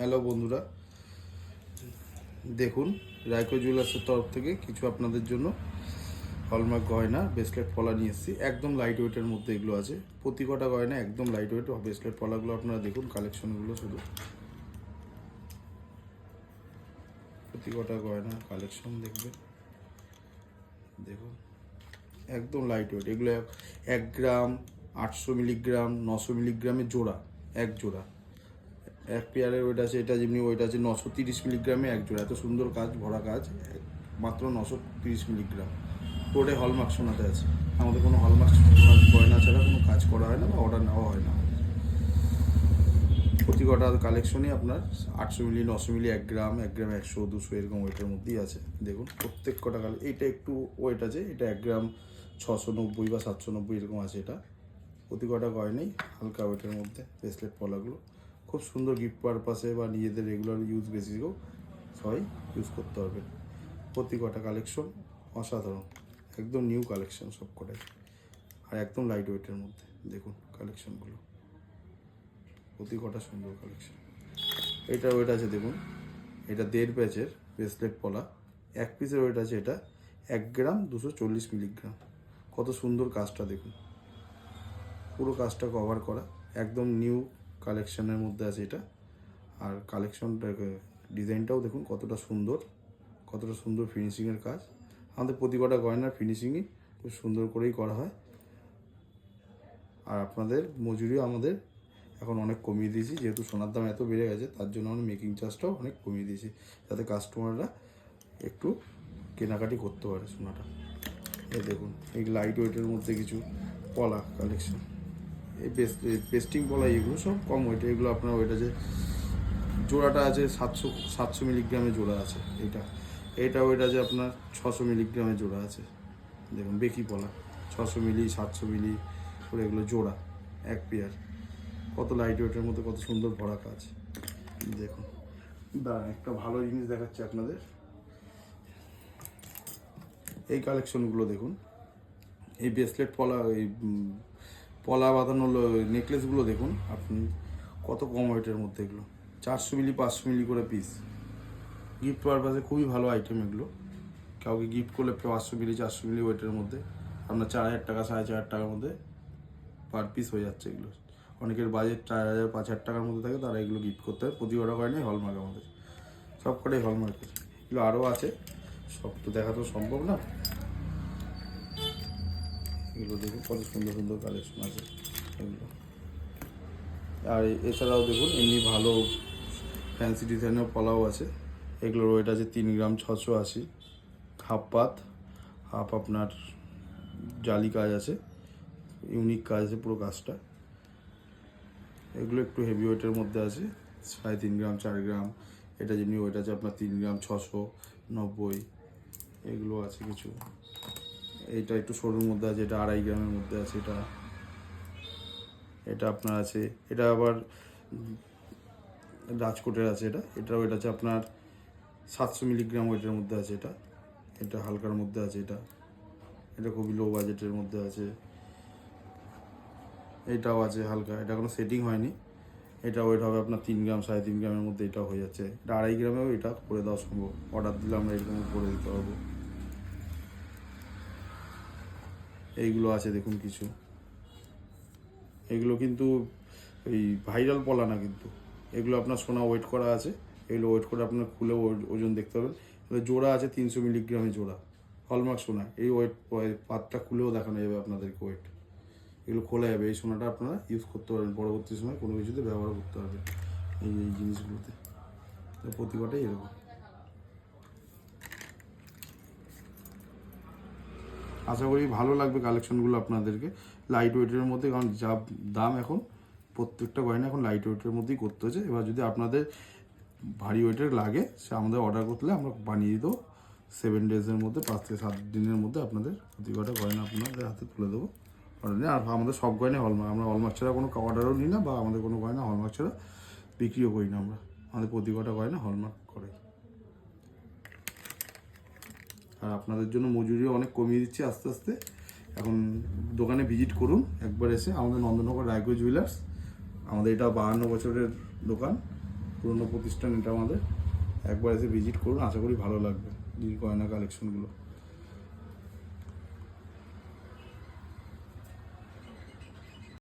Hello বন্ধুরা, দেখুন রাইকো জুয়েলার্সের তরফ থেকে কিছু আপনাদের জন্য হলমার্ক গয়না ব্রেসলেট পলা নিয়ে এসেছি। একদম লাইট ওয়েটের মধ্যে এগুলো আছে। প্রতি কটা গয়না একদম লাইট ওয়েট ব্রেসলেট পলাগুলো আপনারা দেখুন, কালেকশনগুলো শুধু প্রতি কটা গয়না কালেকশন দেখবেন। দেখুন একদম লাইট ওয়েট। এগুলো 1 গ্রাম, 800 মিলিগ্রাম, 900 মিলিগ্রামের জোড়া, এক জোড়া। এক পেয়ারের ওয়েট আছে, এটা যেমনি ওয়েট আছে 930 মিলিগ্রামে এক জোড়া। এত সুন্দর কাজ, ভরা কাজ, মাত্র 930 মিলিগ্রাম। পুরোটাই হলমার্ক সোনাতে আছে। আমাদের কোনো হলমার্ক গয়না ছাড়া কোনো কাজ করা হয় না বা অর্ডার নেওয়া হয় না। প্রতি কটা কালেকশনই আপনার 800 মিলি, 900 মিলি, 1 গ্রাম, 1 গ্রাম 100, 200 এরকম ওয়েটের মধ্যেই আছে। দেখুন প্রত্যেক কটা এইটা একটু ওয়েট আছে, এটা 1 গ্রাম 690 বা 790 এরকম আছে। এটা প্রতি কটা গয়নাই হালকা ওয়েটের মধ্যে ব্রেসলেট পলাগুলো খুব সুন্দর গিফট পারপাসে বা নিজেদের রেগুলার ইউজ বেসিসেও সবাই ইউজ করতে পারবেন। প্রতি কটা কালেকশন অসাধারণ, একদম নিউ কালেকশন সব কটাই, আর একদম লাইট ওয়েটের মধ্যে। দেখুন কালেকশনগুলো, প্রতি কটা সুন্দর কালেকশন। এটা ওয়েট আছে দেখুন, এটা 1.5 প্যাচের ব্রেসলেট পলা, 1 পিসের ওয়েট আছে এটা 1 গ্রাম 240 মিলিগ্রাম। কত সুন্দর কাজটা দেখুন, পুরো কাজটা কভার করা, একদম নিউ কালেকশনের মধ্যে আছে এটা। আর কালেকশনটা ডিজাইনটাও দেখুন কতটা সুন্দর, কতটা সুন্দর ফিনিশিংয়ের কাজ। আমাদের প্রতি কটা গয়নার ফিনিশিংই খুব সুন্দর করেই করা হয়। আর আপনাদের মজুরিও আমাদের এখন অনেক কমিয়ে দিয়েছি, যেহেতু সোনার দাম এত বেড়ে গেছে, তার জন্য আমরা মেকিং চার্জটাও অনেক কমিয়ে দিয়েছি, যাতে কাস্টমাররা একটু কেনাকাটি করতে পারে সোনাটা। এই দেখুন এই লাইট ওয়েটের মধ্যে কিছু পলা কালেকশন, এই পেস্টিং পলা, এগুলো সব কম ওয়েট। এগুলো আপনার ওয়েট আছে, জোড়াটা আছে 700 মিলিগ্রামে জোড়া আছে। এটা ওয়েট আছে আপনার 600 মিলিগ্রামে জোড়া আছে। দেখুন বেকি পলা 600 মিলি, 700 মিলি করে এগুলো জোড়া, এক পেয়ার। কত লাইট ওয়েটের মধ্যে কত সুন্দর ভরা কাজ। দেখুন দাঁড়ান, একটা ভালো জিনিস দেখাচ্ছি আপনাদের। এই কালেকশনগুলো দেখুন, এই ব্রেসলেট পলা, এই পলা বাঁধানো নেকলেসগুলো দেখুন আপনি, কত কম ওয়েটের মধ্যে এগুলো। 400 মিলি, 500 মিলি করে পিস। গিফট পারপাসে খুবই ভালো আইটেম এগুলো। কাউকে গিফট করলে 500 মিলি, 400 মিলি ওয়েটের মধ্যে আপনার 4000 টাকা, 4500 টাকার মধ্যে পার পিস হয়ে যাচ্ছে এগুলো। অনেকের বাজেট 4000, 5000 টাকার মধ্যে থাকে, তারা এগুলো গিফট করতে হয়। প্রতি কটা গয়নাই হলমার্ক, আমাদের সব কটাই হলমার্কের। এগুলো আরও আছে, সব তো দেখা তো সম্ভব না। এগুলো দেখুন কত সুন্দর সুন্দর কালেকশন আছে এগুলো। আর এছাড়াও দেখুন এমনি ভালো ফ্যান্সি ডিজাইনের পলাও আছে। এগুলোর ওয়েট আছে 3 গ্রাম 680, হাফ পাত, হাফ আপনার জালি কাজ আছে, ইউনিক কাজ আছে পুরো কাজটা। এগুলো একটু হেভি ওয়েটের মধ্যে আছে, 3.5 গ্রাম 4 গ্রাম। এটা যেমনি ওয়েট আছে আপনার 3 গ্রাম 690, এগুলো আছে কিছু। এইটা একটু সরুর মধ্যে আছে, এটা 2.5 গ্রামের মধ্যে আছে। এটা আপনার আছে, এটা আবার রাজকোটের আছে। এটার ওয়েট আছে আপনার 700 মিলিগ্রাম ওয়েটের মধ্যে আছে। এটা হালকার মধ্যে আছে। এটা খুবই লো বাজেটের মধ্যে আছে। এটাও আছে হালকা, এটা কোনো সেটিং হয়নি। এটা ওয়েট হবে আপনার 3 গ্রাম 3.5 গ্রামের মধ্যে। এটা হয়ে যাচ্ছে, এটা 2.5 গ্রামেও এটা করে দেওয়া সম্ভব। অর্ডার দিলে আমরা এরকম করে দিতে পারবো। এইগুলো আছে দেখুন কিছু। এগুলো কিন্তু এই ভাইরাল পলা না, কিন্তু এগুলো আপনার সোনা ওয়েট করা আছে। এগুলো ওয়েট করে আপনার খুলে ওজন দেখতে পাবেন। এগুলো জোড়া আছে 300 মিলিগ্রামে জোড়া, হলমার্ক সোনা। এই ওয়েট পাতটা খুলেও দেখানো যাবে আপনাদেরকে ওয়েট। এগুলো খোলা যাবে, এই সোনাটা আপনারা ইউজ করতে পারবেন, পরবর্তী সময় কোনো কিছুতে ব্যবহার করতে পারবেন এই জিনিসগুলোতে। প্রতি কটাই এরকম। আশা করি ভালো লাগবে কালেকশনগুলো আপনাদেরকে, লাইট ওয়েটের মধ্যে। কারণ যা দাম এখন, প্রত্যেকটা গয়না এখন লাইট ওয়েটের মধ্যেই করতে হচ্ছে। এবার যদি আপনাদের ভারী ওয়েটের লাগে, সে আমাদের অর্ডার করলে আমরা বানিয়ে দিতেও 7 ডেজের মধ্যে, 5 থেকে 7 দিনের মধ্যে আপনাদের প্রতি কটা গয়না আপনাদের হাতে তুলে দেবো। অর্ডার নিয়ে, আর আমাদের সব গয়নাই হলমার্ক। আমরা হলমার্ক ছাড়া কোনো অর্ডারও নিই না, বা আমাদের কোনো গয়না হলমার্ক ছাড়া বিক্রিও করি না আমরা। আমাদের প্রতি কটা গয়না হলমার্ক করে। আর আপনাদের জন্য মজুরিও অনেক কমিয়ে দিচ্ছি আস্তে আস্তে। এখন দোকানে ভিজিট করুন একবার এসে, আমাদের নন্দননগর রাইকো জুয়েলার্স। আমাদের এটা 52 বছরের দোকান। পুরনো প্রতিষ্ঠান এটা আমাদের, একবার এসে ভিজিট করুন, আশা করি ভালো লাগবে নীল গয়না কালেকশনগুলো।